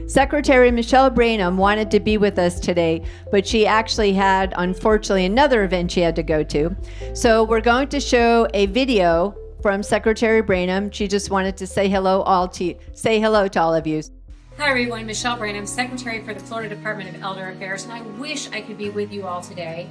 Secretary Michelle Branham wanted to be with us today, but she actually had, unfortunately, another event she had to go to. So we're going to show a video from Secretary Branham. She just wanted to say hello to all of you. Hi everyone, Michelle Branham, Secretary for the Florida Department of Elder Affairs, and I wish I could be with you all today.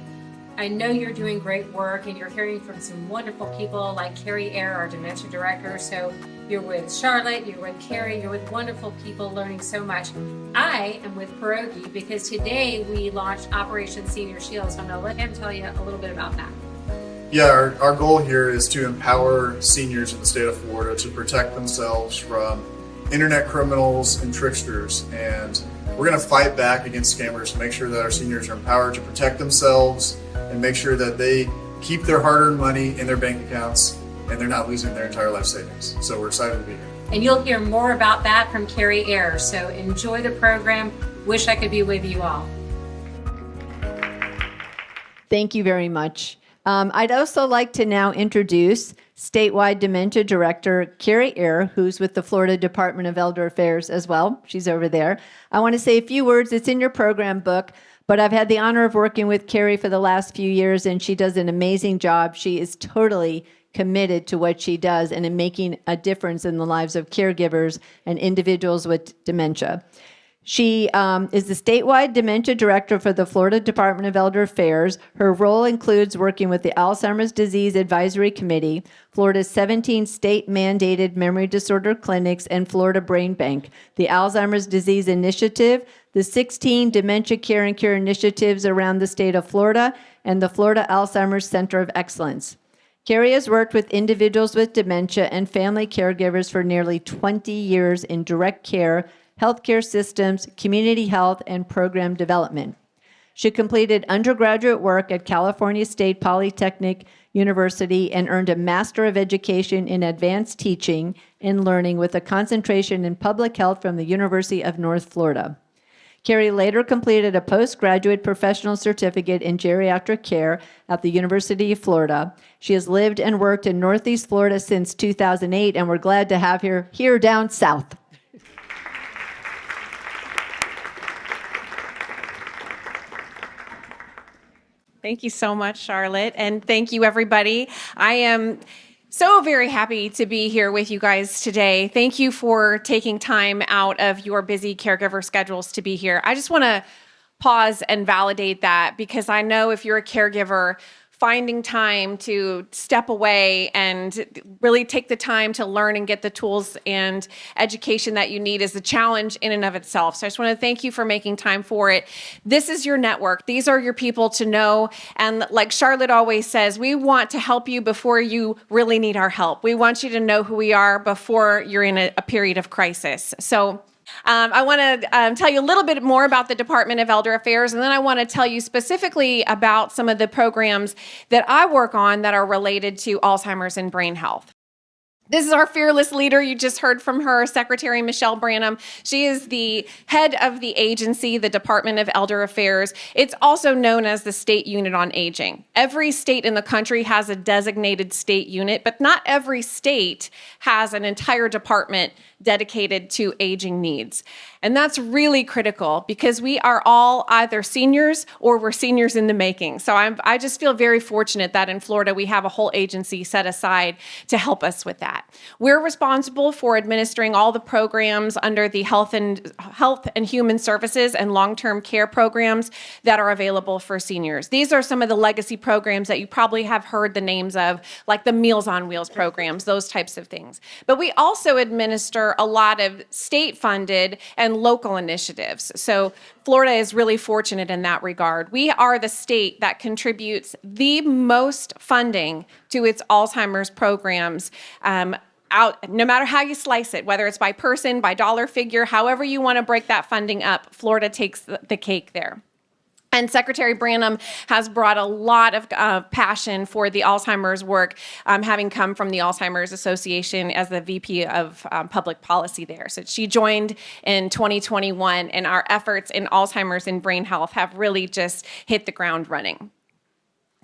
I know you're doing great work and you're hearing from some wonderful people like Cari, Eyre, our Dementia Director. So you're with Charlotte, you're with Cari, you're with wonderful people learning so much. I am with Pierogi because today we launched Operation Senior Shield, so I'm going to let him tell you a little bit about that. Yeah, our goal here is to empower seniors in the state of Florida to protect themselves from internet criminals and tricksters, and we're going to fight back against scammers to make sure that our seniors are empowered to protect themselves and make sure that they keep their hard-earned money in their bank accounts and they're not losing their entire life savings. So we're excited to be here. And you'll hear more about that from Cari, Eyre. So enjoy the program. Wish I could be with you all. Thank you very much. I'd also like to now introduce Statewide Dementia Director Cari Eyre, who's with the Florida Department of Elder Affairs as well. She's over there. I want to say a few words. It's in your program book, but I've had the honor of working with Cari for the last few years, and she does an amazing job. She is totally committed to what she does and in making a difference in the lives of caregivers and individuals with dementia. She is the statewide dementia director for the Florida Department of Elder Affairs. Her role includes working with the Alzheimer's Disease Advisory Committee, Florida's 17 state-mandated memory disorder clinics, and Florida Brain Bank, the Alzheimer's Disease Initiative, the 16 dementia care and cure initiatives around the state of Florida, and the Florida Alzheimer's Center of Excellence. Cari has worked with individuals with dementia and family caregivers for nearly 20 years in direct care, healthcare systems, community health, and program development. She completed undergraduate work at California State Polytechnic University and earned a Master of Education in Advanced Teaching and Learning with a concentration in public health from the University of North Florida. Cari later completed a postgraduate professional certificate in geriatric care at the University of Florida. She has lived and worked in Northeast Florida since 2008, and we're glad to have her here down south. Thank you so much, Charlotte, and thank you, everybody. I am so very happy to be here with you guys today. Thank you for taking time out of your busy caregiver schedules to be here. I just want to pause and validate that because I know if you're a caregiver, finding time to step away and really take the time to learn and get the tools and education that you need is a challenge in and of itself. So I just want to thank you for making time for it. This is your network. These are your people to know. And like Charlotte always says, we want to help you before you really need our help. We want you to know who we are before you're in a period of crisis. So I want to tell you a little bit more about the Department of Elder Affairs, and then I want to tell you specifically about some of the programs that I work on that are related to Alzheimer's and brain health. This is our fearless leader. You just heard from her, Secretary Michelle Branham. She is the head of the agency, the Department of Elder Affairs. It's also known as the State Unit on Aging. Every state in the country has a designated state unit, but not every state has an entire department dedicated to aging needs. And that's really critical because we are all either seniors or we're seniors in the making. So I just feel very fortunate that in Florida we have a whole agency set aside to help us with that. We're responsible for administering all the programs under the Health and Human Services and long-term care programs that are available for seniors. These are some of the legacy programs that you probably have heard the names of, like the Meals on Wheels programs, those types of things. But we also administer a lot of state-funded and local initiatives. So Florida is really fortunate in that regard. We are the state that contributes the most funding to its Alzheimer's programs out, no matter how you slice it, whether it's by person, by dollar figure, however you want to break that funding up, Florida takes the cake there. And Secretary Branham has brought a lot of passion for the Alzheimer's work, having come from the Alzheimer's Association as the VP of Public Policy there. So she joined in 2021, and our efforts in Alzheimer's and brain health have really just hit the ground running.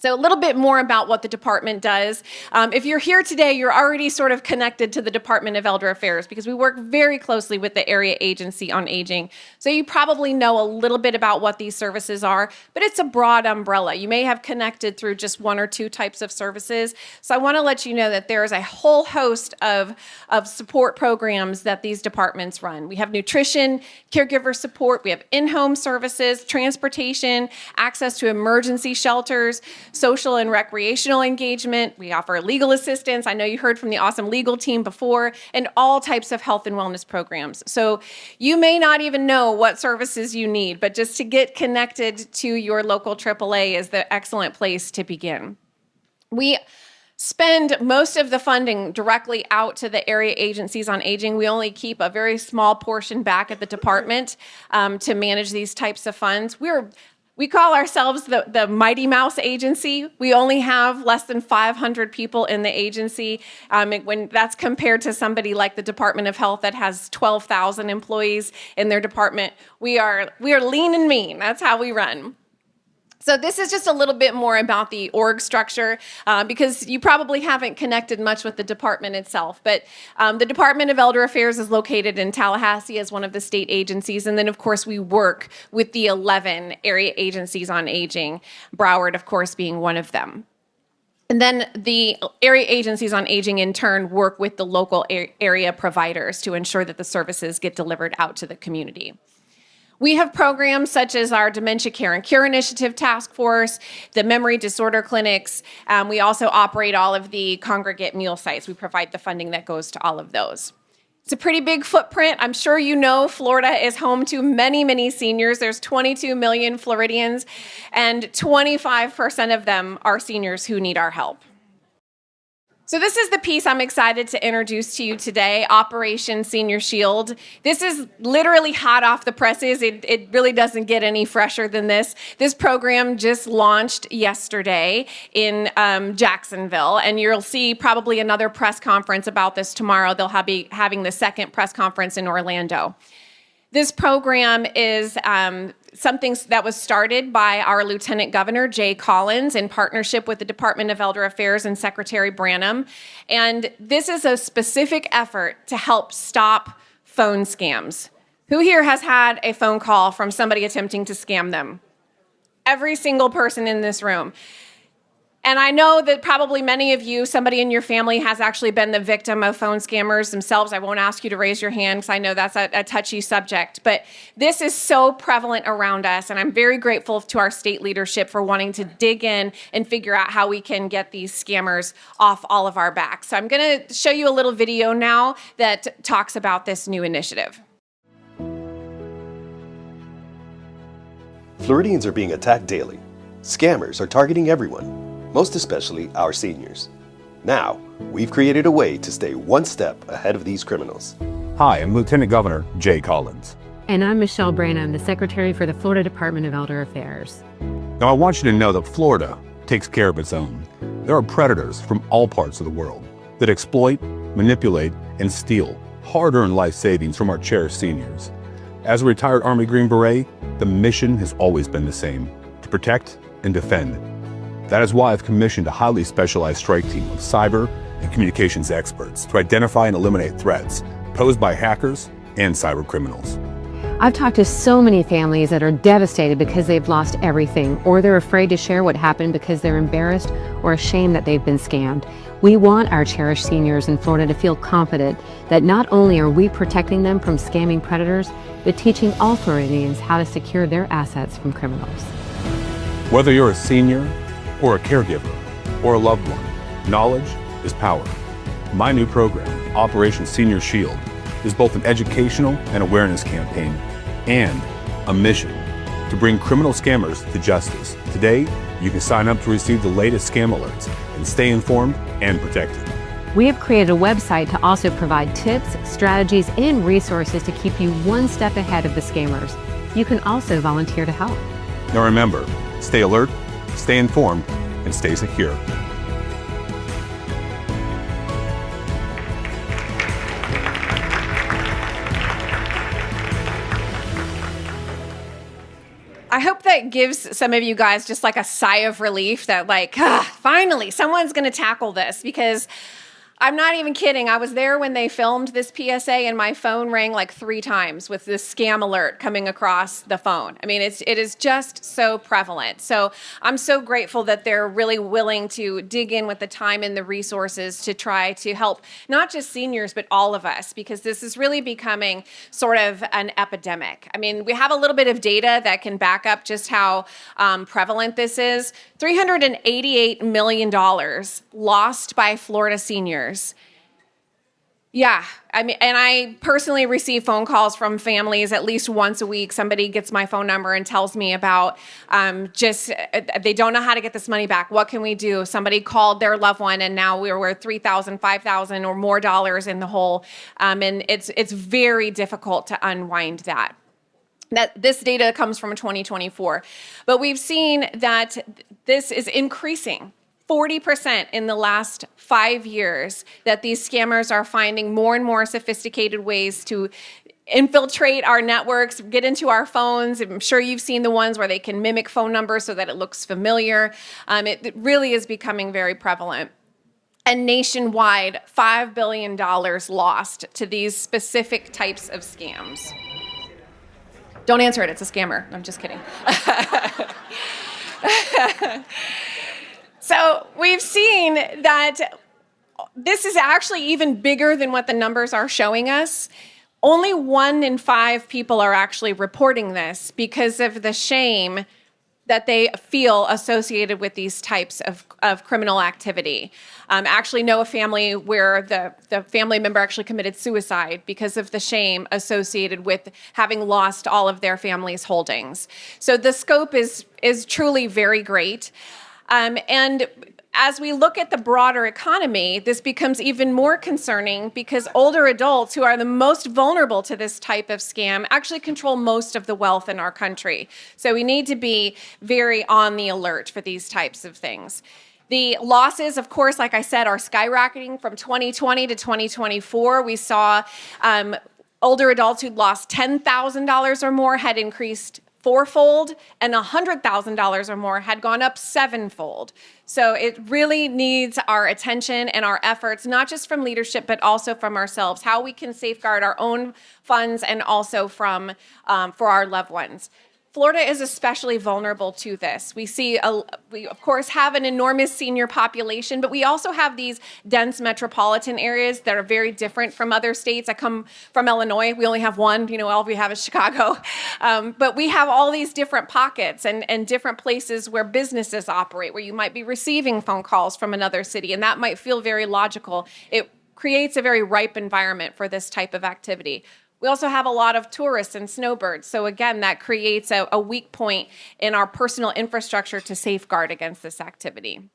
So a little bit more about what the department does. If you're here today, you're already sort of connected to the Department of Elder Affairs because we work very closely with the Area Agency on Aging. So you probably know a little bit about what these services are, but it's a broad umbrella. You may have connected through just one or two types of services. So I want to let you know that there is a whole host of support programs that these departments run. We have nutrition, caregiver support, we have in-home services, transportation, access to emergency shelters, social and recreational engagement. We offer legal assistance. I know you heard from the awesome legal team before, and all types of health and wellness programs. So you may not even know what services you need, but just to get connected to your local AAA is the excellent place to begin. We spend most of the funding directly out to the area agencies on aging. We only keep a very small portion back at the department to manage these types of funds. We call ourselves the Mighty Mouse Agency. We only have less than 500 people in the agency. When that's compared to somebody like the Department of Health that has 12,000 employees in their department, we are lean and mean. That's how we run. So this is just a little bit more about the org structure because you probably haven't connected much with the department itself. But the Department of Elder Affairs is located in Tallahassee as one of the state agencies. And then, of course, we work with the 11 area agencies on aging, Broward, of course, being one of them. And then the area agencies on aging, in turn, work with the local area providers to ensure that the services get delivered out to the community. We have programs such as our Dementia Care and Cure Initiative Task Force, the Memory Disorder Clinics. We also operate all of the congregate meal sites. We provide the funding that goes to all of those. It's a pretty big footprint. I'm sure you know Florida is home to many, many seniors. There's 22 million Floridians, and 25% of them are seniors who need our help. So this is the piece I'm excited to introduce to you today, Operation Senior Shield. This is literally hot off the presses. It really doesn't get any fresher than this. This program just launched yesterday in Jacksonville, and you'll see probably another press conference about this tomorrow. They'll be having the second press conference in Orlando. This program is something that was started by our Lieutenant Governor, Jay Collins, in partnership with the Department of Elder Affairs and Secretary Branham. And this is a specific effort to help stop phone scams. Who here has had a phone call from somebody attempting to scam them? Every single person in this room. And I know that probably many of you, somebody in your family has actually been the victim of phone scammers themselves. I won't ask you to raise your hand because I know that's a touchy subject. But this is so prevalent around us, and I'm very grateful to our state leadership for wanting to dig in and figure out how we can get these scammers off all of our backs. So I'm going to show you a little video now that talks about this new initiative. Floridians are being attacked daily. Scammers are targeting everyone, most especially our seniors. Now, we've created a way to stay one step ahead of these criminals. Hi, I'm Lieutenant Governor Jay Collins. And I'm Michelle Branham, the Secretary for the Florida Department of Elder Affairs. Now, I want you to know that Florida takes care of its own. There are predators from all parts of the world that exploit, manipulate, and steal hard-earned life savings from our cherished seniors. As a retired Army Green Beret, the mission has always been the same: to protect and defend. That is why I've commissioned a highly specialized strike team of cyber and communications experts to identify and eliminate threats posed by hackers and cyber criminals. I've talked to so many families that are devastated because they've lost everything, or they're afraid to share what happened because they're embarrassed or ashamed that they've been scammed. We want our cherished seniors in Florida to feel confident that not only are we protecting them from scamming predators, but teaching all Floridians how to secure their assets from criminals. Whether you're a senior or a caregiver or a loved one, knowledge is power. My new program, Operation Senior Shield, is both an educational and awareness campaign and a mission to bring criminal scammers to justice. Today, you can sign up to receive the latest scam alerts and stay informed and protected. We have created a website to also provide tips, strategies, and resources to keep you one step ahead of the scammers. You can also volunteer to help. Now remember, stay alert, stay informed, and stay secure. I hope that gives some of you guys just like a sigh of relief that like, finally, someone's going to tackle this, because I'm not even kidding. I was there when they filmed this PSA and my phone rang like 3 times with this scam alert coming across the phone. I mean, it is just so prevalent. So I'm so grateful that they're really willing to dig in with the time and the resources to try to help not just seniors, but all of us, because this is really becoming sort of an epidemic. I mean, we have a little bit of data that can back up just how prevalent this is. $388 million lost by Florida seniors. Yeah, I mean, and I personally receive phone calls from families at least once a week. Somebody gets my phone number and tells me about they don't know how to get this money back. What can we do? Somebody called their loved one and now we're $3,000, $5,000 or more dollars in the hole. And it's very difficult to unwind that. This data comes from 2024. But we've seen that this is increasing. 40% in the last 5 years, that these scammers are finding more and more sophisticated ways to infiltrate our networks, get into our phones. I'm sure you've seen the ones where they can mimic phone numbers so that it looks familiar. It really is becoming very prevalent. And nationwide, $5 billion lost to these specific types of scams. Don't answer it, it's a scammer. I'm just kidding. So we've seen that this is actually even bigger than what the numbers are showing us. Only 1 in 5 people are actually reporting this because of the shame that they feel associated with these types of criminal activity. I actually know a family where the family member actually committed suicide because of the shame associated with having lost all of their family's holdings. So the scope is truly very great. And as we look at the broader economy, this becomes even more concerning because older adults who are the most vulnerable to this type of scam actually control most of the wealth in our country. So we need to be very on the alert for these types of things. The losses, of course, like I said, are skyrocketing from 2020 to 2024. We saw older adults who'd lost $10,000 or more had increased 4-fold, and $100,000 or more had gone up 7-fold. So it really needs our attention and our efforts, not just from leadership, but also from ourselves, how we can safeguard our own funds and also from for our loved ones. Florida is especially vulnerable to this. We of course have an enormous senior population, but we also have these dense metropolitan areas that are very different from other states. I come from Illinois. We only have one, all we have is Chicago. But we have all these different pockets and different places where businesses operate, where you might be receiving phone calls from another city, and that might feel very logical. It creates a very ripe environment for this type of activity. We also have a lot of tourists and snowbirds. So again, that creates a weak point in our personal infrastructure to safeguard against this activity.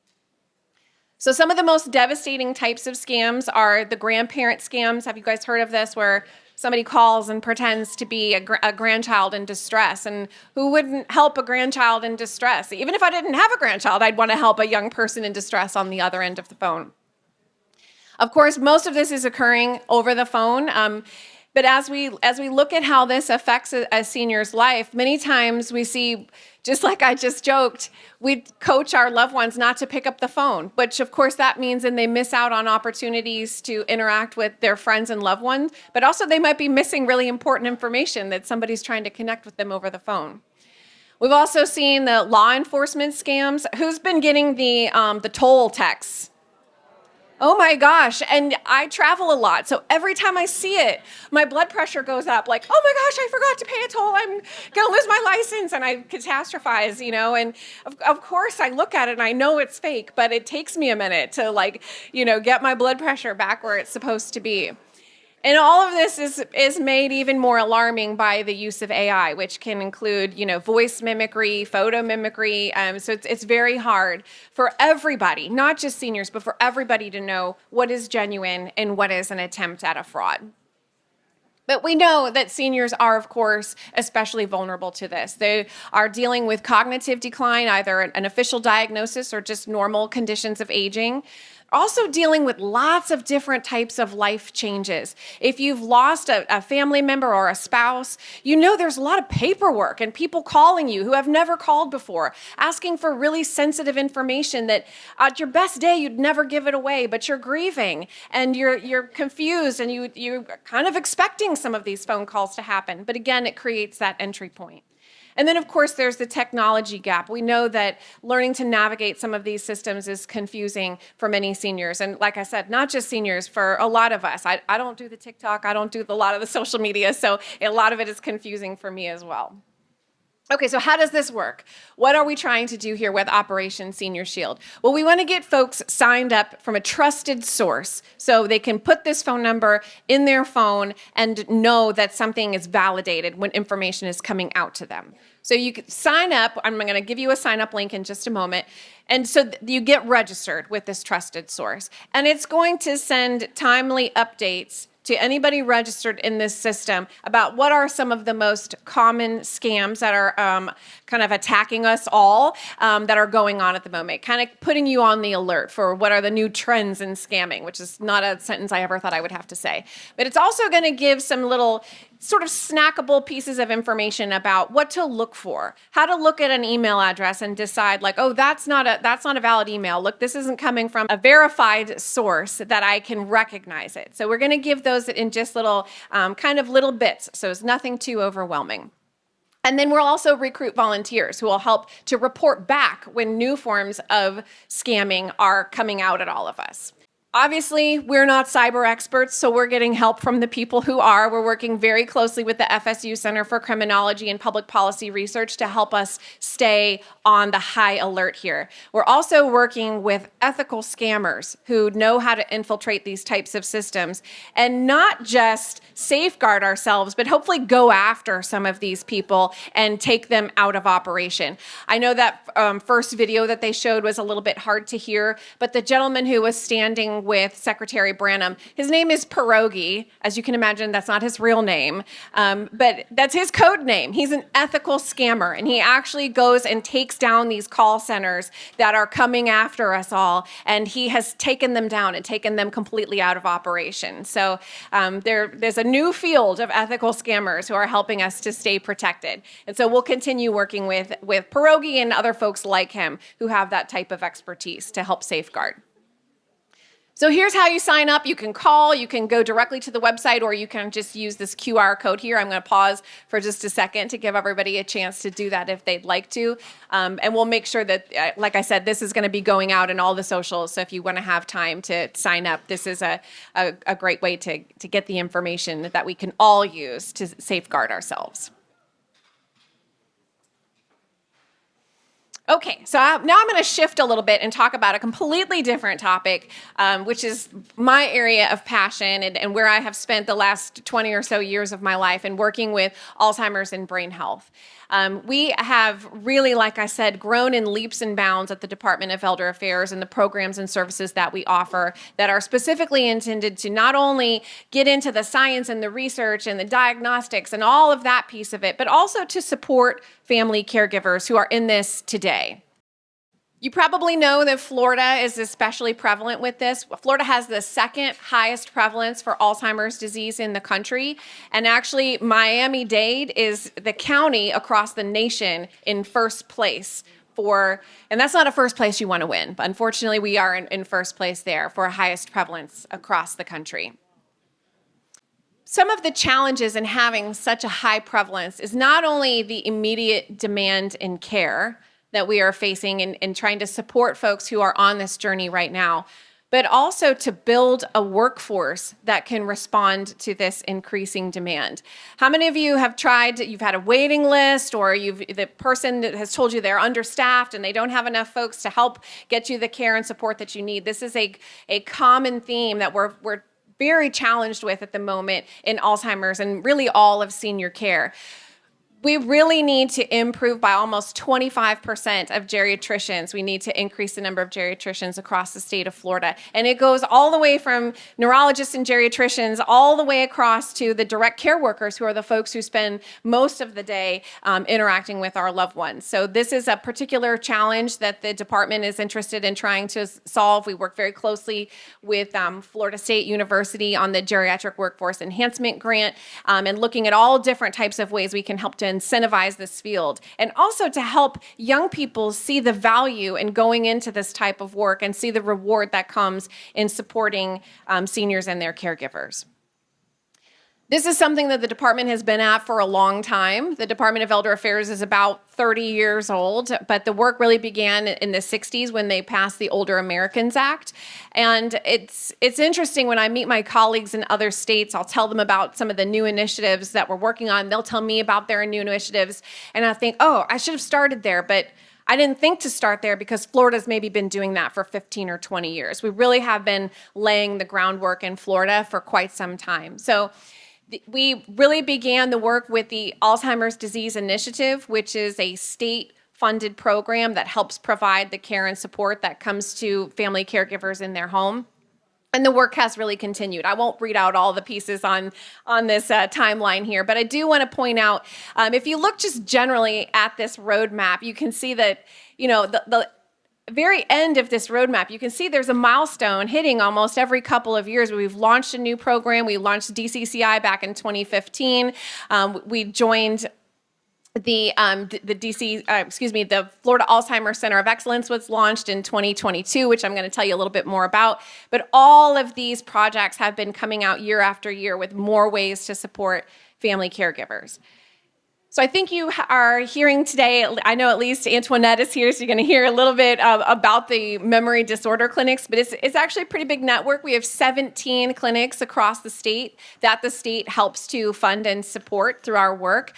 So some of the most devastating types of scams are the grandparent scams. Have you guys heard of this, where somebody calls and pretends to be a grandchild in distress? And who wouldn't help a grandchild in distress? Even if I didn't have a grandchild, I'd want to help a young person in distress on the other end of the phone. Of course, most of this is occurring over the phone. But as we look at how this affects a senior's life, many times we see, just like I just joked, we coach our loved ones not to pick up the phone, which of course that means then they miss out on opportunities to interact with their friends and loved ones, but also they might be missing really important information that somebody's trying to connect with them over the phone. We've also seen the law enforcement scams. Who's been getting the toll texts? Oh my gosh, and I travel a lot, so every time I see it, my blood pressure goes up, like, oh my gosh, I forgot to pay a toll, I'm gonna lose my license, and I catastrophize, and of course I look at it and I know it's fake, but it takes me a minute to get my blood pressure back where it's supposed to be. And all of this is made even more alarming by the use of AI, which can include, voice mimicry, photo mimicry. So it's very hard for everybody, not just seniors, but for everybody to know what is genuine and what is an attempt at a fraud. But we know that seniors are, of course, especially vulnerable to this. They are dealing with cognitive decline, either an official diagnosis or just normal conditions of aging. Also dealing with lots of different types of life changes. If you've lost a family member or a spouse, you know there's a lot of paperwork and people calling you who have never called before, asking for really sensitive information that at your best day you'd never give it away, but you're grieving and you're confused and you're kind of expecting some of these phone calls to happen. But again, it creates that entry point. And then, of course, there's the technology gap. We know that learning to navigate some of these systems is confusing for many seniors. And like I said, not just seniors, for a lot of us. I don't do the TikTok. I don't do a lot of the social media. So a lot of it is confusing for me as well. Okay, so how does this work? What are we trying to do here with Operation Senior Shield? Well, we want to get folks signed up from a trusted source so they can put this phone number in their phone and know that something is validated when information is coming out to them. So you can sign up. I'm going to give you a sign up link in just a moment. And so you get registered with this trusted source. And it's going to send timely updates to anybody registered in this system about what are some of the most common scams that are kind of attacking us all that are going on at the moment, kind of putting you on the alert for what are the new trends in scamming, which is not a sentence I ever thought I would have to say. But it's also going to give some little sort of snackable pieces of information about what to look for, how to look at an email address and decide like, oh, that's not a valid email. Look, this isn't coming from a verified source that I can recognize it. So we're going to give those in just little kind of little bits. So it's nothing too overwhelming. And then we'll also recruit volunteers who will help to report back when new forms of scamming are coming out at all of us. Obviously, we're not cyber experts, so we're getting help from the people who are. We're working very closely with the FSU Center for Criminology and Public Policy Research to help us stay on the high alert here. We're also working with ethical scammers who know how to infiltrate these types of systems and not just safeguard ourselves, but hopefully go after some of these people and take them out of operation. I know that first video that they showed was a little bit hard to hear, but the gentleman who was standing with Secretary Branham, his name is Pierogi. As you can imagine, that's not his real name, but that's his code name. He's an ethical scammer, and he actually goes and takes down these call centers that are coming after us all, and he has taken them down and taken them completely out of operation. So there's a new field of ethical scammers who are helping us to stay protected. And so we'll continue working with Pierogi and other folks like him who have that type of expertise to help safeguard. So here's how you sign up. You can call, you can go directly to the website, or you can just use this QR code here. I'm going to pause for just a second to give everybody a chance to do that if they'd like to. And we'll make sure that, like I said, this is going to be going out in all the socials. So if you want to have time to sign up, this is a great way to get the information that we can all use to safeguard ourselves. Okay, so now I'm going to shift a little bit and talk about a completely different topic, which is my area of passion and where I have spent the last 20 or so years of my life in working with Alzheimer's and brain health. We have really, like I said, grown in leaps and bounds at the Department of Elder Affairs and the programs and services that we offer that are specifically intended to not only get into the science and the research and the diagnostics and all of that piece of it, but also to support family caregivers who are in this today. You probably know that Florida is especially prevalent with this. Florida has the second highest prevalence for Alzheimer's disease in the country. And actually, Miami-Dade is the county across the nation in first place and that's not a first place you want to win, but unfortunately, we are in first place there for highest prevalence across the country. Some of the challenges in having such a high prevalence is not only the immediate demand in care that we are facing in trying to support folks who are on this journey right now, but also to build a workforce that can respond to this increasing demand. How many of you have tried, you've had a waiting list, or the person that has told you they're understaffed and they don't have enough folks to help get you the care and support that you need? This is a common theme that we're very challenged with at the moment in Alzheimer's and really all of senior care. We really need to improve by almost 25% of geriatricians. We need to increase the number of geriatricians across the state of Florida. And it goes all the way from neurologists and geriatricians all the way across to the direct care workers, who are the folks who spend most of the day interacting with our loved ones. So this is a particular challenge that the department is interested in trying to solve. We work very closely with Florida State University on the Geriatric Workforce Enhancement Grant, and looking at all different types of ways we can help to incentivize this field, and also to help young people see the value in going into this type of work and see the reward that comes in supporting seniors and their caregivers. This is something that the department has been at for a long time. The Department of Elder Affairs is about 30 years old, but the work really began in the 60s when they passed the Older Americans Act. And it's interesting when I meet my colleagues in other states, I'll tell them about some of the new initiatives that we're working on. They'll tell me about their new initiatives, and I think, oh, I should have started there, but I didn't think to start there because Florida's maybe been doing that for 15 or 20 years. We really have been laying the groundwork in Florida for quite some time. So we really began the work with the Alzheimer's Disease Initiative, which is a state-funded program that helps provide the care and support that comes to family caregivers in their home. And the work has really continued. I won't read out all the pieces on this timeline here, but I do want to point out, if you look just generally at this roadmap, you can see that, the very end of this roadmap, you can see there's a milestone hitting almost every couple of years. We've launched a new program. We launched DCCI back in 2015. We joined the Florida Alzheimer's Center of Excellence was launched in 2022, which I'm going to tell you a little bit more about. But all of these projects have been coming out year after year with more ways to support family caregivers. So I think you are hearing today, I know at least Antoinette is here, so you're going to hear a little bit about the memory disorder clinics, but it's actually a pretty big network. We have 17 clinics across the state that the state helps to fund and support through our work.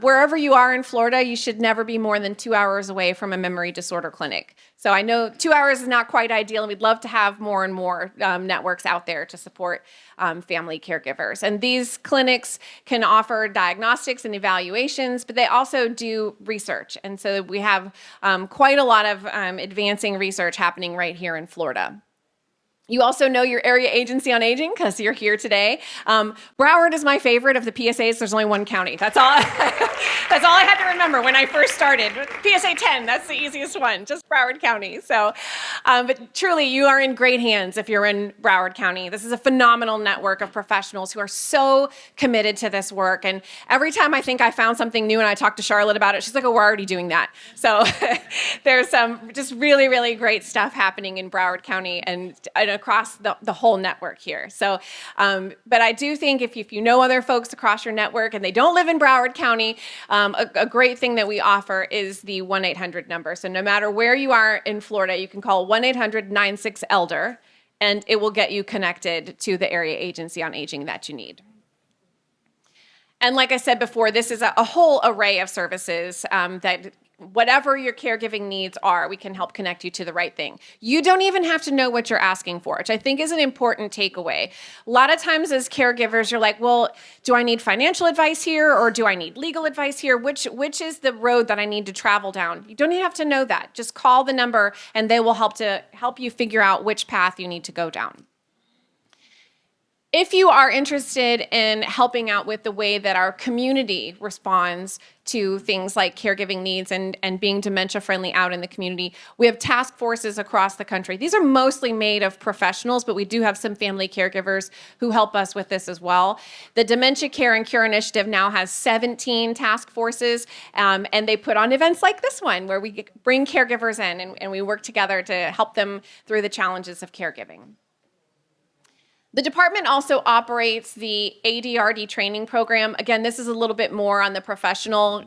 Wherever you are in Florida, you should never be more than 2 hours away from a memory disorder clinic. So I know 2 hours is not quite ideal, and we'd love to have more and more networks out there to support family caregivers. And these clinics can offer diagnostics and evaluations, but they also do research. And so we have quite a lot of advancing research happening right here in Florida. You also know your area agency on aging because you're here today. Broward is my favorite of the PSAs. There's only one county. That's all. That's all I had to remember when I first started. PSA 10. That's the easiest one. Just Broward County. So, but truly, you are in great hands if you're in Broward County. This is a phenomenal network of professionals who are so committed to this work. And every time I think I found something new and I talk to Charlotte about it, she's like, "Oh, we're already doing that." So there's some just really, really great stuff happening in Broward County and across the whole network here. So, but I do think if you know other folks across your network and they don't live in Broward County, a great thing that we offer is the 1-800 number. So no matter where you are in Florida, you can call 1-800-96-ELDER, and it will get you connected to the area agency on aging that you need. And like I said before, this is a whole array of services that whatever your caregiving needs are, we can help connect you to the right thing. You don't even have to know what you're asking for, which I think is an important takeaway. A lot of times as caregivers, you're like, well, do I need financial advice here or do I need legal advice here? Which is the road that I need to travel down? You don't even have to know that. Just call the number and they will help you figure out which path you need to go down. If you are interested in helping out with the way that our community responds to things like caregiving needs and being dementia friendly out in the community, we have task forces across the country. These are mostly made of professionals, but we do have some family caregivers who help us with this as well. The Dementia Care and Cure Initiative now has 17 task forces, and they put on events like this one where we bring caregivers in and we work together to help them through the challenges of caregiving. The department also operates the ADRD training program. Again, this is a little bit more on the professional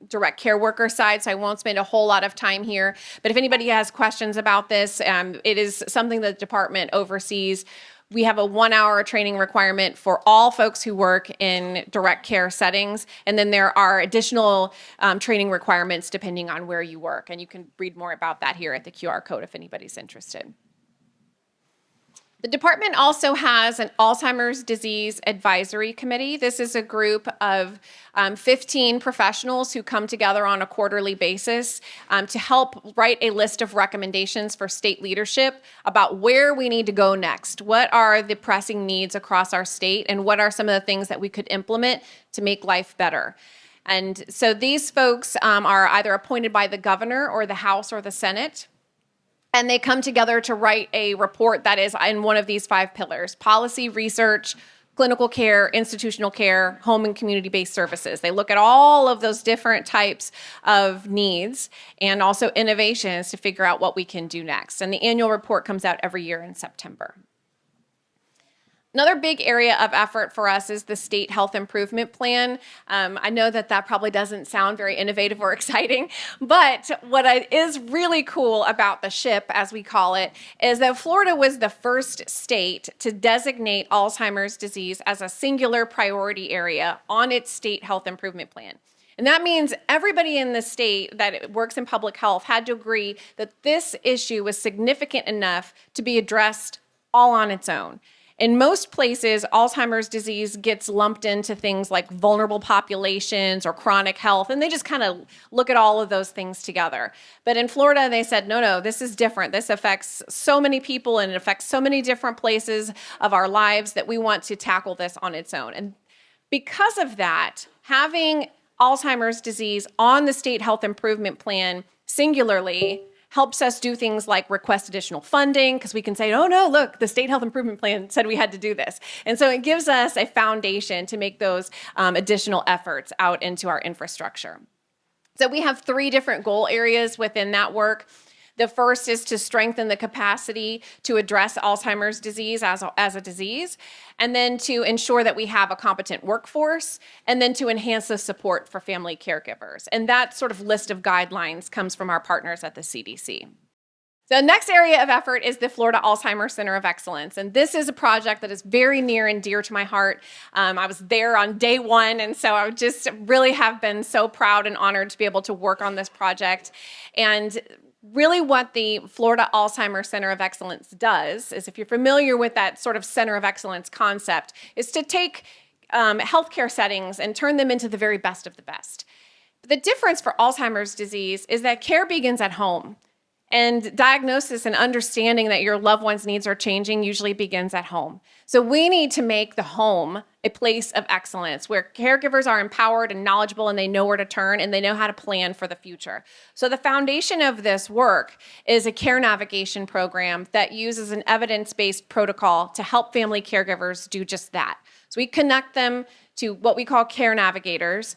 direct care worker side, so I won't spend a whole lot of time here. But if anybody has questions about this, it is something that the department oversees. We have a 1-hour training requirement for all folks who work in direct care settings, and then there are additional training requirements depending on where you work, and you can read more about that here at the QR code if anybody's interested. The department also has an Alzheimer's Disease Advisory Committee. This is a group of 15 professionals who come together on a quarterly basis to help write a list of recommendations for state leadership about where we need to go next. What are the pressing needs across our state, and what are some of the things that we could implement to make life better? And so these folks are either appointed by the governor or the House or the Senate. And they come together to write a report that is in one of these 5 pillars: policy, research, clinical care, institutional care, home and community-based services. They look at all of those different types of needs and also innovations to figure out what we can do next. And the annual report comes out every year in September. Another big area of effort for us is the State Health Improvement Plan. I know that probably doesn't sound very innovative or exciting, but what is really cool about the SHIP, as we call it, is that Florida was the first state to designate Alzheimer's disease as a singular priority area on its State Health Improvement Plan. And that means everybody in the state that works in public health had to agree that this issue was significant enough to be addressed all on its own. In most places, Alzheimer's disease gets lumped into things like vulnerable populations or chronic health, and they just kind of look at all of those things together. But in Florida, they said, no, this is different. This affects so many people, and it affects so many different places of our lives that we want to tackle this on its own. And because of that, having Alzheimer's disease on the State Health Improvement Plan singularly helps us do things like request additional funding, because we can say, oh no, look, the State Health Improvement Plan said we had to do this. And so it gives us a foundation to make those additional efforts out into our infrastructure. So we have 3 different goal areas within that work. The first is to strengthen the capacity to address Alzheimer's disease as a disease, and then to ensure that we have a competent workforce, and then to enhance the support for family caregivers. And that sort of list of guidelines comes from our partners at the CDC. The next area of effort is the Florida Alzheimer's Center of Excellence. And this is a project that is very near and dear to my heart. I was there on day 1, and so I just really have been so proud and honored to be able to work on this project. And really what the Florida Alzheimer's Center of Excellence does is, if you're familiar with that sort of Center of Excellence concept, is to take healthcare settings and turn them into the very best of the best. But the difference for Alzheimer's disease is that care begins at home. And diagnosis and understanding that your loved one's needs are changing usually begins at home. So we need to make the home a place of excellence where caregivers are empowered and knowledgeable, and they know where to turn, and they know how to plan for the future. So the foundation of this work is a care navigation program that uses an evidence-based protocol to help family caregivers do just that. So we connect them to what we call care navigators.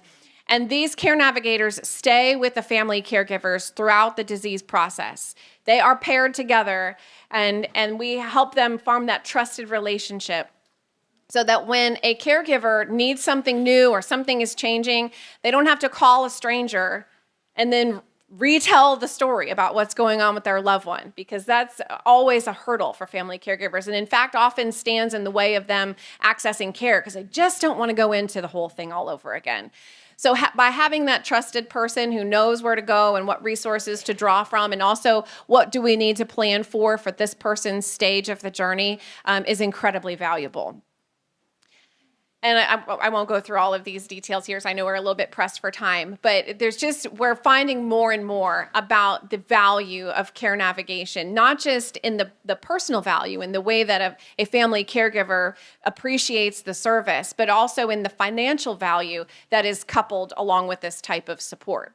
And these care navigators stay with the family caregivers throughout the disease process. They are paired together, and we help them form that trusted relationship so that when a caregiver needs something new or something is changing, they don't have to call a stranger and then retell the story about what's going on with their loved one, because that's always a hurdle for family caregivers, and in fact often stands in the way of them accessing care because they just don't want to go into the whole thing all over again. So by having that trusted person who knows where to go and what resources to draw from, and also what do we need to plan for this person's stage of the journey, is incredibly valuable. And I won't go through all of these details here, so I know we're a little bit pressed for time, but we're finding more and more about the value of care navigation, not just in the personal value, in the way that a family caregiver appreciates the service, but also in the financial value that is coupled along with this type of support.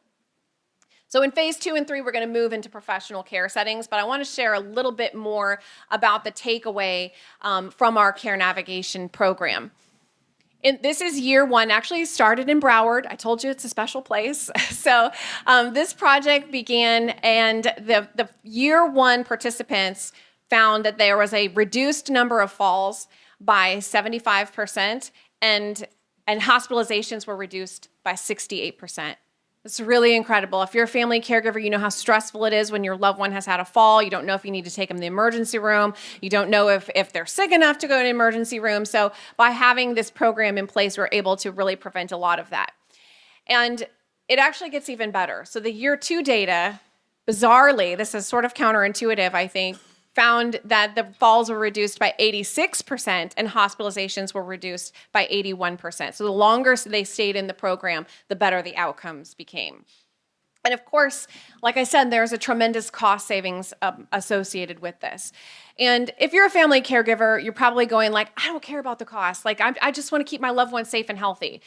So in phase 2 and 3, we're going to move into professional care settings, but I want to share a little bit more about the takeaway from our care navigation program. This is year 1, actually started in Broward. I told you it's a special place. So this project began, and the year 1 participants found that there was a reduced number of falls by 75%, and hospitalizations were reduced by 68%. It's really incredible. If you're a family caregiver, you know how stressful it is when your loved one has had a fall. You don't know if you need to take them to the emergency room. You don't know if they're sick enough to go to the emergency room. So by having this program in place, we're able to really prevent a lot of that. And it actually gets even better. So the year 2 data, bizarrely, this is sort of counterintuitive, I think, found that the falls were reduced by 86% and hospitalizations were reduced by 81%. So the longer they stayed in the program, the better the outcomes became. And of course, like I said, there's a tremendous cost savings associated with this. And if you're a family caregiver, you're probably going like, I don't care about the cost. Like, I just want to keep my loved ones safe and healthy.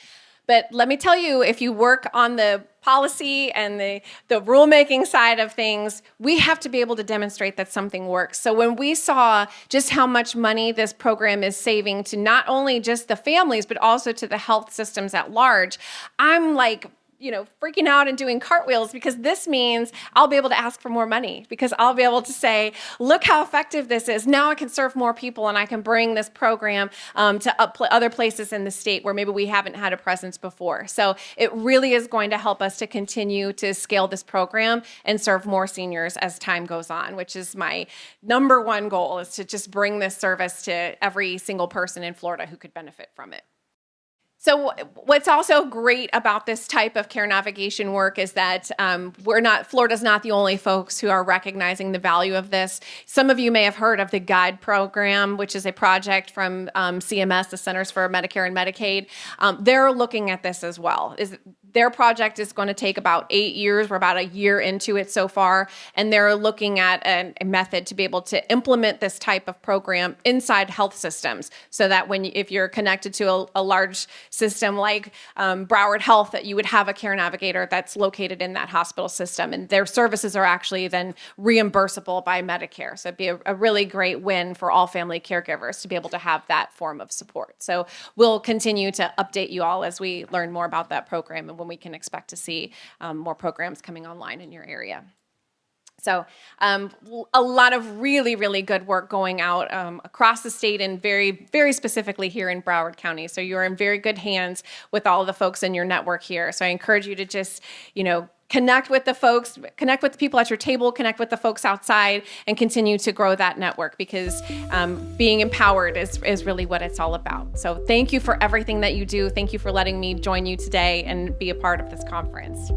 But let me tell you, if you work on the policy and the rulemaking side of things, we have to be able to demonstrate that something works. So when we saw just how much money this program is saving to not only just the families, but also to the health systems at large, I'm like, freaking out and doing cartwheels, because this means I'll be able to ask for more money, because I'll be able to say, look how effective this is. Now I can serve more people and I can bring this program to other places in the state where maybe we haven't had a presence before. So it really is going to help us to continue to scale this program and serve more seniors as time goes on, which is my number one goal, is to just bring this service to every single person in Florida who could benefit from it. So what's also great about this type of care navigation work is that Florida's not the only folks who are recognizing the value of this. Some of you may have heard of the GUIDE program, which is a project from CMS, the Centers for Medicare and Medicaid. They're looking at this as well. Their project is going to take about 8 years. We're about a year into it so far, and they're looking at a method to be able to implement this type of program inside health systems, so that if you're connected to a large system like Broward Health, that you would have a care navigator that's located in that hospital system, and their services are actually then reimbursable by Medicare. So it'd be a really great win for all family caregivers to be able to have that form of support. So we'll continue to update you all as we learn more about that program and when we can expect to see more programs coming online in your area. So a lot of really, really good work going out across the state, and very, very specifically here in Broward County. So you're in very good hands with all of the folks in your network here. So I encourage you to just, connect with the folks, connect with the people at your table, connect with the folks outside, and continue to grow that network, because being empowered is really what it's all about. So thank you for everything that you do. Thank you for letting me join you today and be a part of this conference.